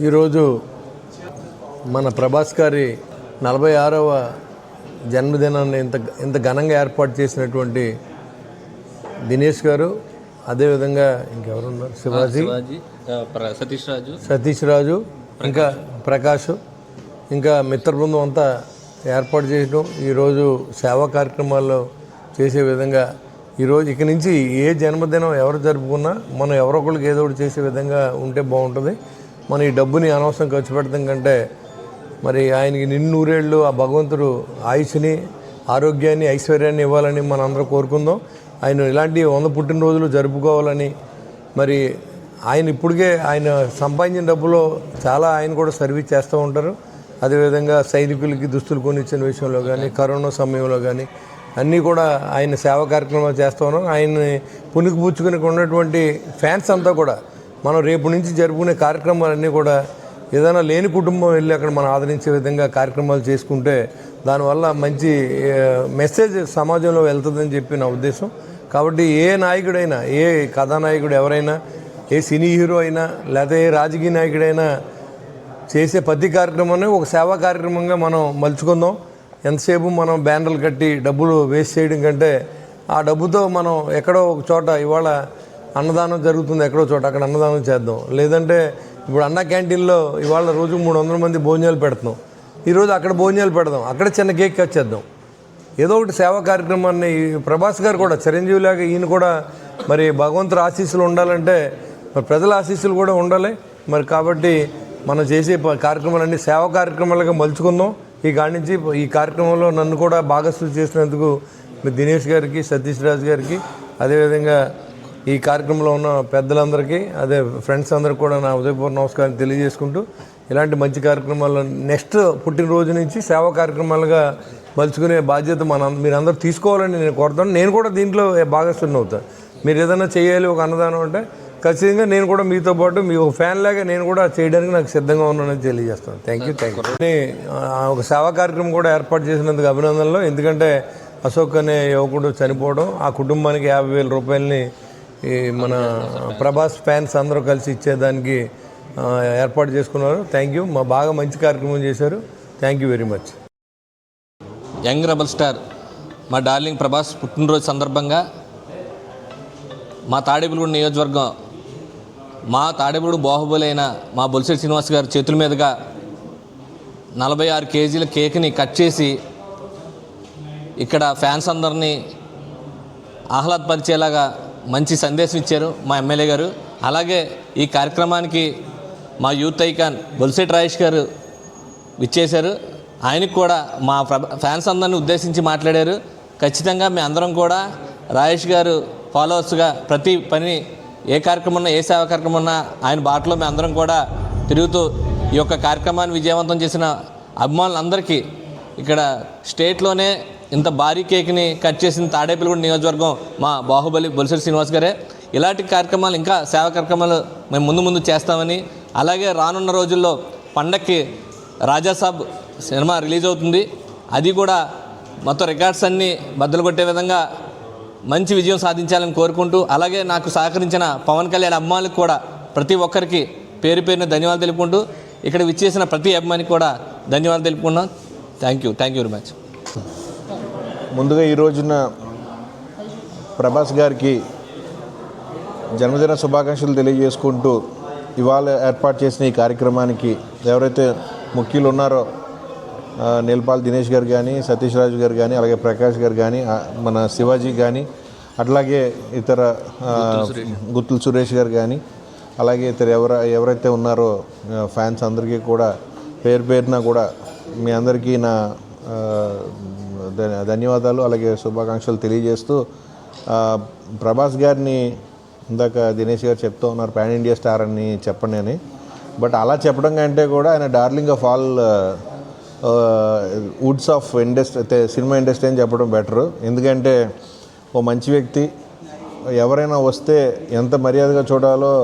ఈరోజు మన ప్రభాస్ గారి 46వ జన్మదినాన్ని ఇంత ఘనంగా ఏర్పాటు చేసినటువంటి దినేష్ గారు, అదేవిధంగా ఇంకెవరున్నారు, శివాజీ, సతీష్ రాజు, ఇంకా ప్రకాష్, ఇంకా మిత్ర బృందం అంతా ఏర్పాటు చేయడం, ఈరోజు సేవా కార్యక్రమాల్లో చేసే విధంగా ఈరోజు ఇక నుంచి ఏ జన్మదినం ఎవరు జరుపుకున్నా మనం ఎవరో ఒకరికి ఏదో ఒకటి చేసే విధంగా ఉంటే బాగుంటుంది. మన ఈ డబ్బుని అనవసరం ఖర్చు పెడతాం కంటే మరి ఆయనకి నిన్నూరేళ్ళు ఆ భగవంతుడు ఆయుష్ని, ఆరోగ్యాన్ని, ఐశ్వర్యాన్ని ఇవ్వాలని మనం అందరూ కోరుకుందాం. ఆయన ఇలాంటి 100 పుట్టినరోజులు జరుపుకోవాలని, మరి ఆయన ఇప్పటికే ఆయన సంపాదించిన డబ్బులో చాలా ఆయన కూడా సర్వీస్ చేస్తూ ఉంటారు. అదేవిధంగా సైనికులకి దుస్తులు కొనిచ్చిన విషయంలో కానీ, కరోనా సమయంలో కానీ అన్నీ కూడా ఆయన సేవా కార్యక్రమాలు చేస్తూ ఉన్నారు. ఆయన్ని పుణికి పుచ్చుకుని ఉన్నటువంటి ఫ్యాన్స్ అంతా కూడా మనం రేపు నుంచి జరుపుకునే కార్యక్రమాలన్నీ కూడా ఏదైనా లేని కుటుంబం వెళ్ళి అక్కడ మనం ఆదరించే విధంగా కార్యక్రమాలు చేసుకుంటే దానివల్ల మంచి మెసేజ్ సమాజంలో వెళ్తుందని చెప్పి నా ఉద్దేశం. కాబట్టి ఏ నాయకుడైనా, ఏ కథానాయకుడు ఎవరైనా, ఏ సినీ హీరో అయినా, లేకపోతే ఏ రాజకీయ నాయకుడైనా చేసే ప్రతి కార్యక్రమాన్ని ఒక సేవా కార్యక్రమంగా మనం మలుచుకుందాం. ఎంతసేపు మనం బ్యానర్లు కట్టి డబ్బులు వేస్ట్ చేయడం కంటే ఆ డబ్బుతో మనం ఎక్కడో ఒక చోట ఇవాళ అన్నదానం జరుగుతుంది, ఎక్కడో చోట అక్కడ అన్నదానం చేద్దాం. లేదంటే ఇప్పుడు అన్న క్యాంటీన్లో ఇవాళ రోజు 300 మంది భోజనాలు పెడుతున్నాం, ఈరోజు అక్కడ భోజనాలు పెడదాం, అక్కడ చిన్న కేక్ కట్ చేద్దాం. ఏదో ఒకటి సేవా కార్యక్రమాన్ని ప్రభాస్ గారు కూడా చిరంజీవిలాగా ఈయన కూడా మరి భగవంతుడి ఆశీస్సులు ఉండాలంటే మరి ప్రజల ఆశీస్సులు కూడా ఉండాలి. మరి కాబట్టి మనం చేసే కార్యక్రమాలన్నీ సేవా కార్యక్రమాలుగా మలుచుకుందాం. ఈ కాడి నుంచి ఈ కార్యక్రమంలో నన్ను కూడా భాగస్వామ్యం చేసినందుకు దినేష్ గారికి, సతీష్ రాజు గారికి, అదేవిధంగా ఈ కార్యక్రమంలో ఉన్న పెద్దలందరికీ, అదే ఫ్రెండ్స్ అందరికీ కూడా నా ఉదయపూర్వ నమస్కారం తెలియజేసుకుంటూ ఇలాంటి మంచి కార్యక్రమాలు నెక్స్ట్ పుట్టినరోజు నుంచి సేవా కార్యక్రమాలుగా మలుచుకునే బాధ్యత మీరందరూ తీసుకోవాలని నేను కోరుతాను. నేను కూడా దీంట్లో భాగస్వామ్యం అవుతాను. మీరు ఏదైనా చేయాలి ఒక అన్నదానం అంటే ఖచ్చితంగా నేను కూడా మీతో పాటు మీ ఒక ఫ్యాన్ లాగా నేను కూడా చేయడానికి నాకు సిద్ధంగా ఉన్నానని తెలియజేస్తాను. Thank you. ఒక సేవా కార్యక్రమం కూడా ఏర్పాటు చేసినందుకు అభినందనలు. ఎందుకంటే అశోక్ అనే యువకుడు చనిపోవడం, ఆ కుటుంబానికి 50,000 రూపాయలని మన ప్రభాస్ ఫ్యాన్స్ అందరూ కలిసి ఇచ్చేదానికి ఏర్పాటు చేసుకున్నారు. Thank you. బాగా మంచి కార్యక్రమం చేశారు. Thank you very much. Young rebel star మా డార్లింగ్ ప్రభాస్ పుట్టినరోజు సందర్భంగా మా తాడేపల్లిగూడెం నియోజకవర్గం, మా తాడేపల్లిగూడెం బాహుబలి అయిన మా బొలిశెట్టి శ్రీనివాస్ గారి చేతుల మీదుగా 46 కేజీల కేక్ని కట్ చేసి ఇక్కడ ఫ్యాన్స్ అందరినీ ఆహ్లాదపరిచేలాగా మంచి సందేశం ఇచ్చారు మా ఎమ్మెల్యే గారు. అలాగే ఈ కార్యక్రమానికి మా యూత్ ఐకాన్ బొలిశెట్టి రాజేష్ గారు విచ్చేశారు. ఆయనకు కూడా మా ఫ్యాన్స్ అందరినీ ఉద్దేశించి మాట్లాడారు. ఖచ్చితంగా మీ అందరం కూడా రాజేష్ గారు ఫాలోవర్స్గా ప్రతి పని, ఏ కార్యక్రమం ఉన్నా, ఏ సేవా కార్యక్రమం ఉన్నా ఆయన బాటలో మేము అందరం కూడా తిరుగుతూ ఈ యొక్క కార్యక్రమాన్ని విజయవంతం చేసిన అభిమానులందరికీ, ఇక్కడ స్టేట్లోనే ఇంత భారీ కేక్ని కట్ చేసిన తాడేపల్లిగూడెం నియోజకవర్గం మా బాహుబలి బొలిశెట్టి శ్రీనివాస్ గారే. ఇలాంటి కార్యక్రమాలు, ఇంకా సేవా కార్యక్రమాలు మేము ముందు చేస్తామని, అలాగే రానున్న రోజుల్లో పండక్కి రాజాసాబ్ సినిమా రిలీజ్ అవుతుంది. అది కూడా మొత్తం రికార్డ్స్ అన్నీ బద్దలు కొట్టే విధంగా మంచి విజయం సాధించాలని కోరుకుంటూ, అలాగే నాకు సహకరించిన పవన్ కళ్యాణ్ అభిమానులకు కూడా ప్రతి ఒక్కరికి పేరు పేరున ధన్యవాదాలు తెలుపుకుంటూ, ఇక్కడ విచ్చేసిన ప్రతి అభిమానికి కూడా ధన్యవాదాలు తెలుపుకున్నాం. Thank you very much. ముందుగా ఈ రోజున ప్రభాస్ గారికి జన్మదిన శుభాకాంక్షలు తెలియజేసుకుంటూ, ఇవాళ ఏర్పాటు చేసిన ఈ కార్యక్రమానికి ఎవరైతే ముఖ్యులు ఉన్నారో నీలపాల్ దినేష్ గారు కానీ, సతీష్ రాజు గారు కానీ, అలాగే ప్రకాష్ గారు కానీ, మన శివాజీ కానీ, అట్లాగే ఇతర గుత్తుల సురేష్ గారు కానీ, అలాగే ఇతర ఎవరైతే ఉన్నారో ఫ్యాన్స్ అందరికీ కూడా పేరు పేరున కూడా మీ అందరికీ నా ధన్యవాదాలు, అలాగే శుభాకాంక్షలు తెలియజేస్తూ, ప్రభాస్ గారిని ఇందాక దినేష్ గారు చెప్తూ ఉన్నారు పాన్ ఇండియా స్టార్ అని చెప్పండి అని. బట్ అలా చెప్పడం కంటే కూడా ఆయన darling of all Woods of industry, cinema industry అని చెప్పడం బెటరు. ఎందుకంటే ఓ మంచి వ్యక్తి, ఎవరైనా వస్తే ఎంత మర్యాదగా చూడాలో,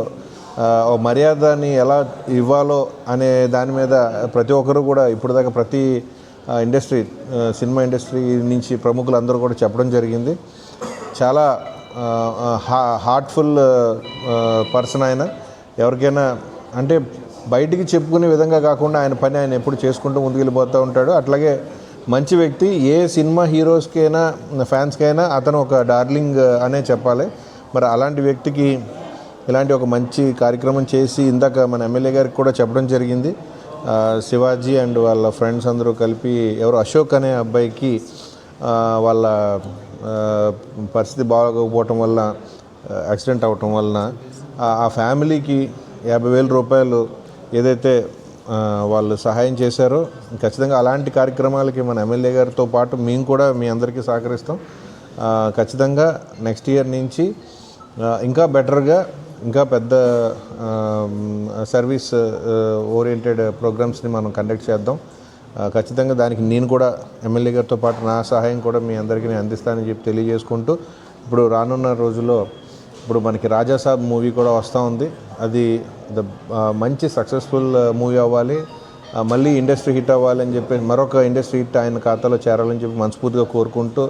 మర్యాదని ఎలా ఇవ్వాలో అనే దాని మీద ప్రతి ఒక్కరు కూడా ఇప్పటిదాకా ప్రతి ఇండస్ట్రీ, సినిమా ఇండస్ట్రీ నుంచి ప్రముఖులు అందరూ కూడా చెప్పడం జరిగింది. చాలా హార్ట్ఫుల్ పర్సన్ ఆయన. ఎవరికైనా అంటే బయటికి చెప్పుకునే విధంగా కాకుండా ఆయన పని ఆయన ఎప్పుడు చేసుకుంటూ ముందుకెళ్ళిపోతూ ఉంటాడు. అట్లాగే మంచి వ్యక్తి. ఏ సినిమా హీరోస్కైనా ఫ్యాన్స్కైనా అతను ఒక డార్లింగ్ అనే చెప్పాలి. మరి అలాంటి వ్యక్తికి ఇలాంటి ఒక మంచి కార్యక్రమం చేసి ఇందాక మన ఎమ్మెల్యే గారికి కూడా చెప్పడం జరిగింది. శివాజీ అండ్ వాళ్ళ ఫ్రెండ్స్ అందరూ కలిపి ఎవరు అశోక్ అనే అబ్బాయికి వాళ్ళ పరిస్థితి బాగోకపోవటం వల్ల యాక్సిడెంట్ అవ్వటం వలన ఆ ఫ్యామిలీకి 50,000 రూపాయలు ఏదైతే వాళ్ళు సహాయం చేశారో ఖచ్చితంగా అలాంటి కార్యక్రమాలకి మన ఎమ్మెల్యే గారితో పాటు మేము కూడా మీ అందరికీ సహకరిస్తాం. ఖచ్చితంగా నెక్స్ట్ ఇయర్ నుంచి ఇంకా బెటర్గా ఇంకా పెద్ద సర్వీస్ ఓరియంటెడ్ ప్రోగ్రామ్స్ని మనం కండక్ట్ చేద్దాం. ఖచ్చితంగా దానికి నేను కూడా ఎమ్మెల్యే గారితో పాటు నా సహాయం కూడా మీ అందరికీ నేను అందిస్తానని చెప్పి తెలియజేసుకుంటూ ఇప్పుడు రానున్న రోజుల్లో ఇప్పుడు మనకి రాజాసాబ్ మూవీ కూడా వస్తూ ఉంది. అది మంచి సక్సెస్ఫుల్ మూవీ అవ్వాలి, మళ్ళీ ఇండస్ట్రీ హిట్ అవ్వాలని చెప్పి మరొక ఇండస్ట్రీ హిట్ ఆయన ఖాతాలో చేరాలని చెప్పి మనస్ఫూర్తిగా కోరుకుంటూ